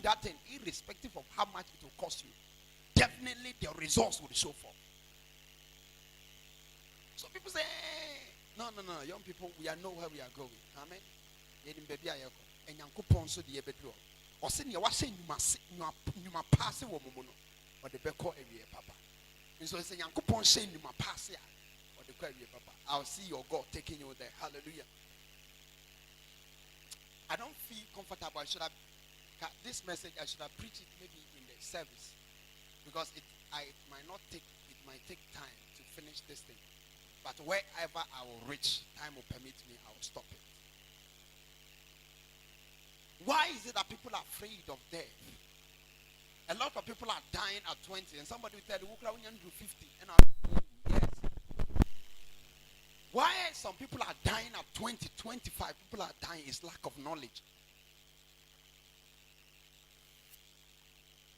that thing, irrespective of how much it will cost you, definitely the results will show forth. So people say, no, young people, we are know where we are going. Amen. And Yankupon so the bedroom. Or send your washing, you must pass a woman or the Beko area, Papa. And so it's a Yankupon saying you must pass here or the Query, Papa. I'll see your God taking you there. Hallelujah. I don't feel comfortable. This message, I should have preached it maybe in the service, because it might take time to finish this thing. But wherever I will reach, time will permit me, I will stop it. Why is it that people are afraid of death? A lot of people are dying at 20, and somebody will tell you, "We're going to do 50," and yes. Why some people are dying at 20, 25? People are dying is lack of knowledge.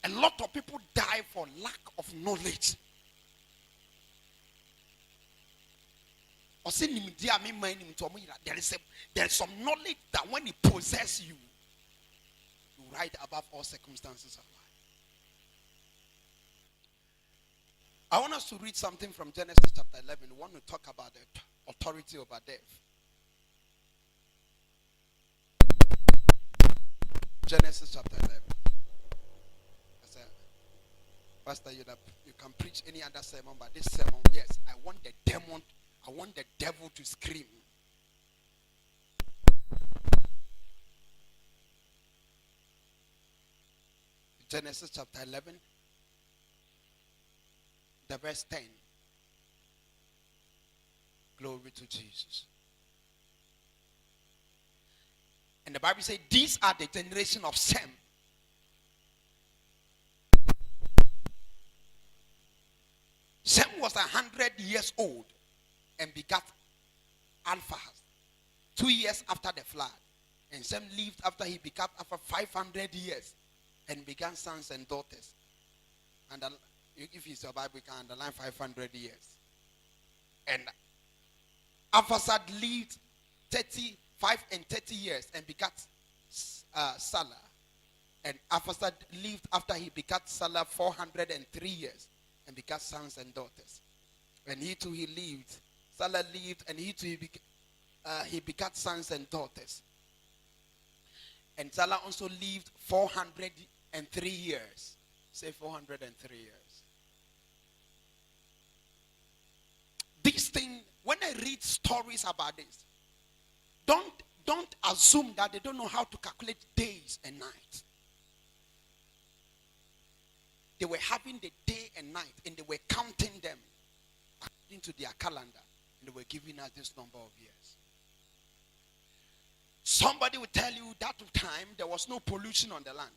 A lot of people die for lack of knowledge. There is some knowledge that when it possesses you, you ride above all circumstances of life. I want us to read something from Genesis chapter 11. We want to talk about the authority over death. Genesis chapter 11. Pastor, you can preach any other sermon, but this sermon, yes, I want the devil to scream. Genesis chapter 11, the verse 10. Glory to Jesus. And the Bible says, these are the generation of Sem. Sem was 100 years old and begat Alphahaz 2 years after the flood. And Sem lived after he begat after 500 years and began sons and daughters. And if it's your Bible, you can underline 500 years. And Alphahad lived 35 and 30 years and begat Salah. And Alphahad lived after he begat Salah 403 years and begat sons and daughters. And he too he lived. Salah lived, and he too he begat sons and daughters. And Salah also lived 403 years. Say 403 years. This thing, when I read stories about this, don't assume that they don't know how to calculate days and nights. They were having the day and night, and they were counting them according to their calendar, and they were giving us this number of years. Somebody will tell you that time there was no pollution on the land.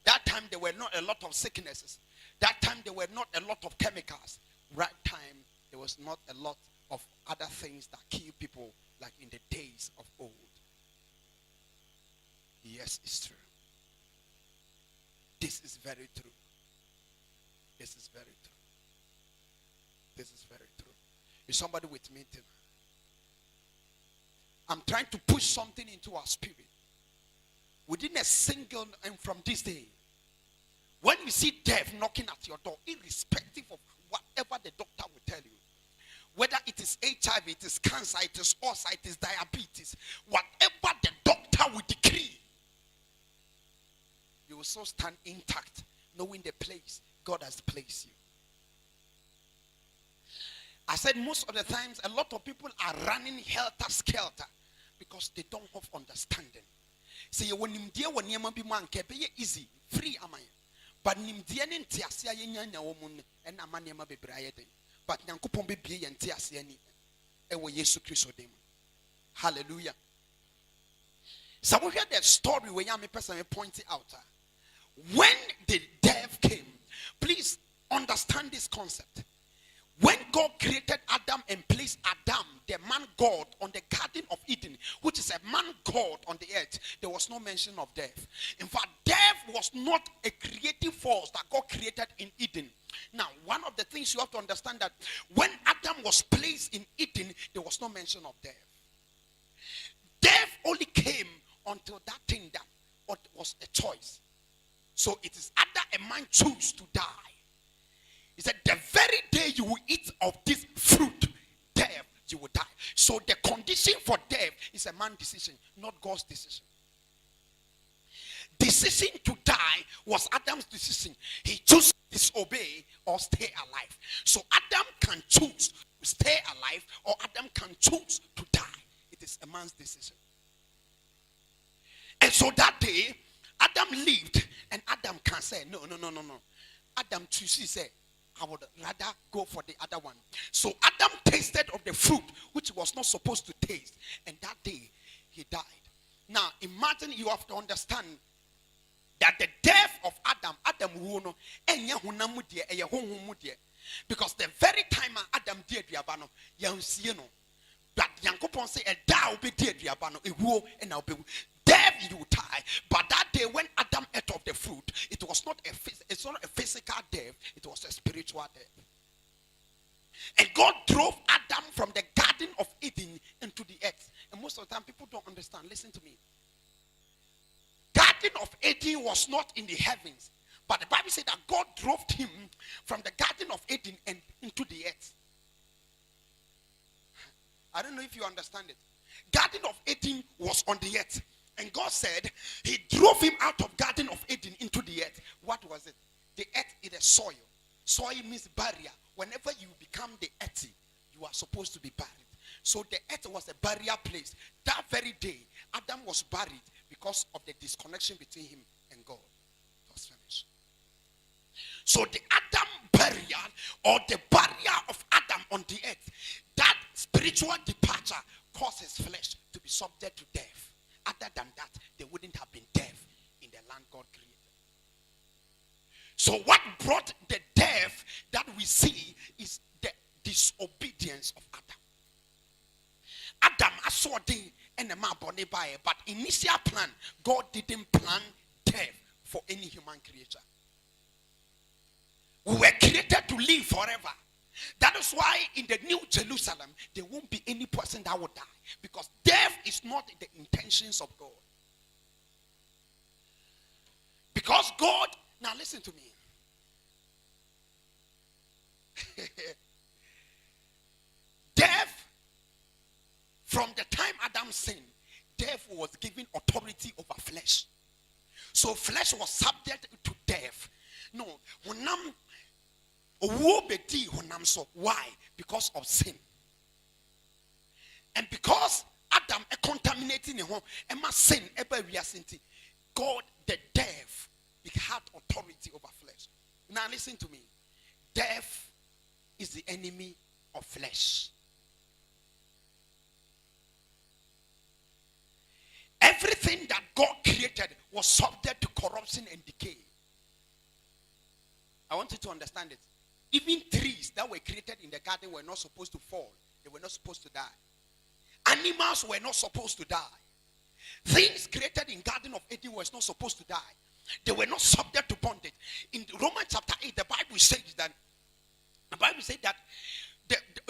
That time there were not a lot of sicknesses. That time there were not a lot of chemicals. Right time there was not a lot of other things that kill people like in the days of old. Yes, it's true. This is very true. This is very true. This is very true. Is somebody with me tonight? I'm trying to push something into our spirit. Within a single, and from this day, when you see death knocking at your door, irrespective of whatever the doctor will tell you, whether it is HIV, it is cancer, it is ulcer, it is diabetes, whatever the doctor will decree, you will so stand intact, knowing the place God has placed you. I said most of the times, a lot of people are running helter-skelter because they don't have understanding. Say when nimdia when yema bi man ke be easy, free am I. But nimdia ne ntiase ayenya nya wo mun e na manema bebre ayede. But Nyankopon be bie ye ntiase ani e wo Yesu Kristo dem. Hallelujah. So we hear the story where me person point it out. When the death came, please understand this concept. When God created Adam and placed Adam, the man God, on the Garden of Eden, which is a man God on the earth, there was no mention of death. In fact, death was not a creative force that God created in Eden. Now, one of the things you have to understand that when Adam was placed in Eden, there was no mention of death. Death only came until that thing that was a choice. So it is either a man choose to die. He said, the very day you will eat of this fruit, death, you will die. So the condition for death is a man's decision, not God's decision. Decision to die was Adam's decision. He chose to disobey or stay alive. So Adam can choose to stay alive or Adam can choose to die. It is a man's decision. And so that day, Adam lived and Adam can say, no. Adam chooses, say, I would rather go for the other one. So Adam tasted of the fruit which he was not supposed to taste. And that day, he died. Now, imagine, you have to understand that the death of Adam because the very time Adam did Yabano, but Yankopon say a thou be dead Yabano, a woe and I'll be death you die. But that day when Adam ate of the fruit, it was not it's not a physical death, it was a spiritual death. And God drove Adam from the Garden of Eden into the earth. And most of the time people don't understand. Listen to me. Garden of Eden was not in the heavens, but the Bible said that God drove him from the Garden of Eden and into the earth. I don't know if you understand it. Garden of Eden was on the earth, and God said he drove him out of Garden of Eden into the earth. What was it? The earth is a soil. Soil means barrier. Whenever you become the earth, you are supposed to be buried. So the earth was a barrier place. That very day, Adam was buried because of the disconnection between him and God. It was finished. So the Adam barrier or the barrier of Adam on the earth, that spiritual departure causes flesh to be subject to death. Other than that, there wouldn't have been death in the land God created. So what brought the death that we see is the disobedience of Adam. Adam, I saw the and my body by, but initial plan, God didn't plan death for any human creature. We were created to live forever. That is why in the New Jerusalem, there won't be any person that will die. Because death is not the intentions of God. Because God, now listen to me. Death, from the time Adam sinned, death was given authority over flesh. So flesh was subject to death. No, why? Because of sin. And because Adam contaminating the home, sin God, the death, it had authority over flesh. Now listen to me. Death is the enemy of flesh. Everything that God created was subject to corruption and decay. I want you to understand it. Even trees that were created in the garden were not supposed to fall. They were not supposed to die. Animals were not supposed to die. Things created in Garden of Eden were not supposed to die. They were not subject to bondage. In Romans chapter 8, the Bible says that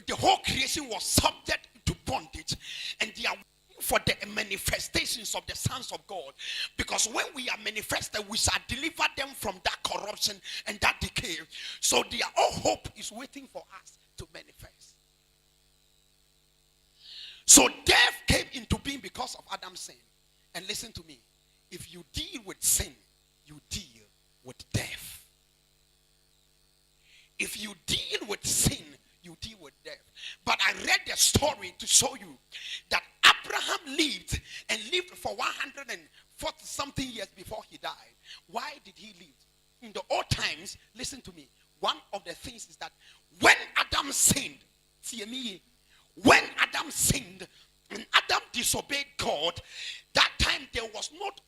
the whole creation was subject to bondage, and they are for the manifestations of the sons of God. Because when we are manifested, we shall deliver them from that corruption and that decay. So their all hope is waiting for us to manifest. So death came into being because of Adam's sin. And listen to me. If you deal with sin, you deal with death. If you deal with sin, you deal with death. But I read the story to show you that Abraham lived and lived for 140 something years before he died. Why did he live? In the old times, listen to me. One of the things is that when Adam sinned, when Adam sinned and Adam disobeyed God, that time there was not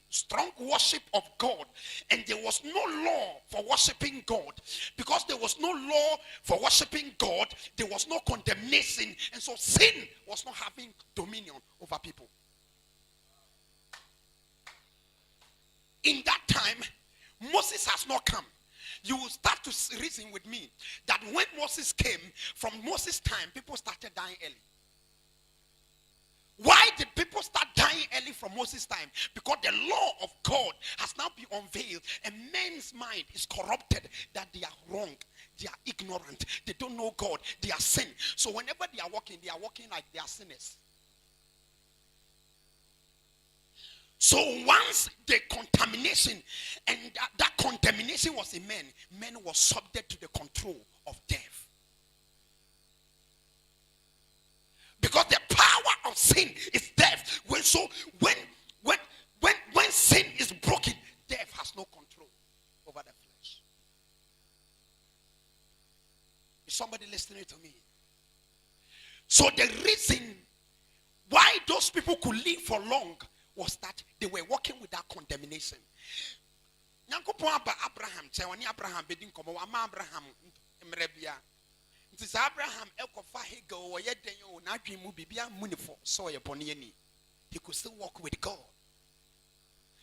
strong worship of God, and there was no law for worshiping God. Because there was no law for worshiping God, there was no condemnation, and so sin was not having dominion over people. In that time, Moses has not come. You will start to reason with me that when Moses came, from Moses' time, people started dying early. Why did people start dying early from Moses' time? Because the law of God has now been unveiled, and men's mind is corrupted, that they are wrong, they are ignorant, they don't know God, they are sin. So whenever they are walking like they are sinners. So once the contamination, and that contamination was in men, men was subject to the control of death. Because the power of sin is death. When sin is broken, death has no control over the flesh. Is somebody listening to me? So the reason why those people could live for long was that they were working with that condemnation. Abraham, it is Abraham he could still walk with God.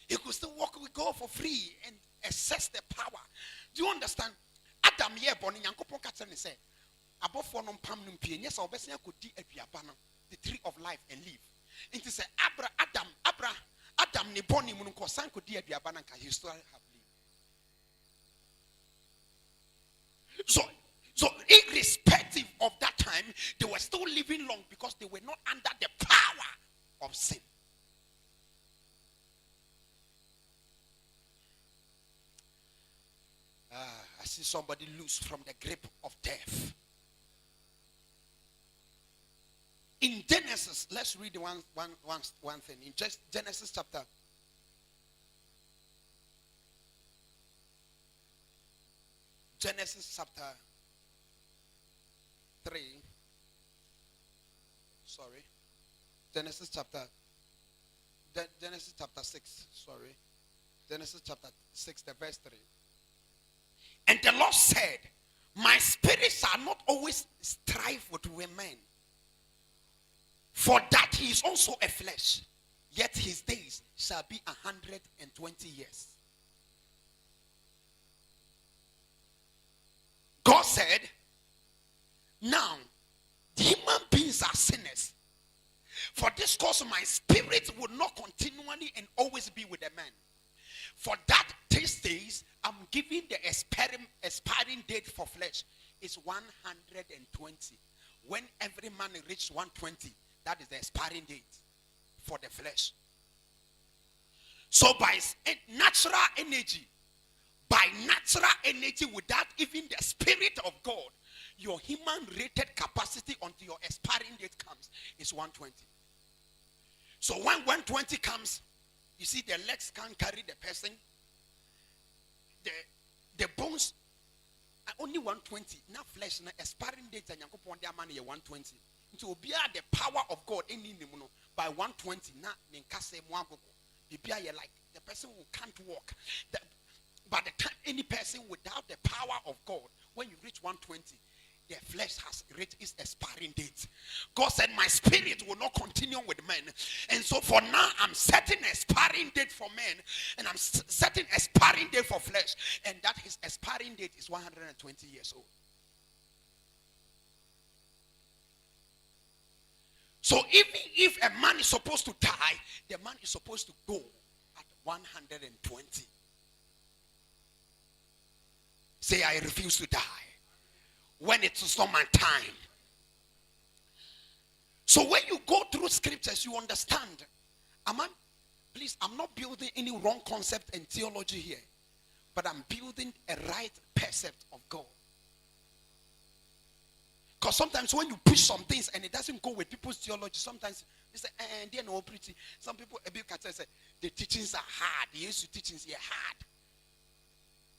He could still walk with God for free and assess the power. Do you understand? Adam ye born Yankopon Katsan say, above for non pam num pie, yes, or best could di aduabana, the tree of life and live. It is Adam ni boni munko san could di aduabana, he still have lived. So irrespective of that time, they were still living long because they were not under the power of sin. I see somebody loose from the grip of death. In Genesis, let's read one thing. In just Genesis chapter 3. Sorry. Genesis chapter 6. Sorry. Genesis chapter 6, the verse 3. And the Lord said, my spirit shall not always strive with women, for that he is also a flesh, yet his days shall be 120 years. God said, now human beings are sinners. For this cause my spirit will not continually and always be with a man. For that these days I'm giving the expiring date for flesh is 120. When every man reaches 120, that is the expiring date for the flesh. So by natural energy, without even the spirit of God, your human rated capacity until your expiring date comes is 120. So when 120 comes, you see the legs can't carry the person. The bones are only 120. Now flesh, now expiring date and you put their money 120. To be the power of God by 120. Now like the person who can't walk. By the time any person without the power of God, when you reach 120, the flesh has reached its expiring date. God said, my spirit will not continue with men. And so for now, I'm setting expiring date for men, and I'm setting expiring date for flesh. And that his expiring date is 120 years old. So even if a man is supposed to die, the man is supposed to go at 120. Say, I refuse to die when it is not my time. So when you go through scriptures, you understand. Please, I'm not building any wrong concept and theology here, but I'm building a right percept of God. Because sometimes when you push some things and it doesn't go with people's theology, sometimes they say, they're not pretty. Some people, say, the teachings are hard. The Yesu teachings are hard.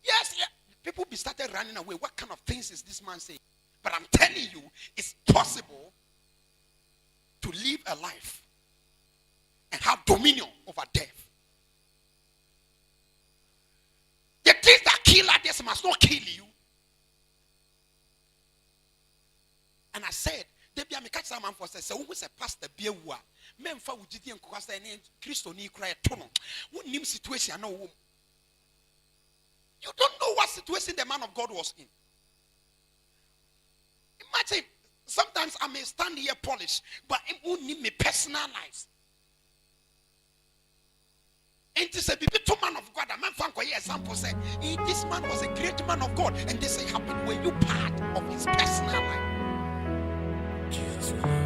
Yes, yeah. People be started running away. What kind of things is this man saying? But I'm telling you, it's possible to live a life and have dominion over death. The things that kill others must not kill you. And I said, Debbie, I'm a catch man for say, who is a pastor be a war? Men for Ujidi and Costa and Christo ni cry a tunnel. What name situation I know? You don't know what situation the man of God was in. Imagine Sometimes I may stand here polished, but it won't need me personal lives. And this a bit man of God. A man found for example say, this man was a great man of God, and this happened. Were you part of his personal life? Jesus.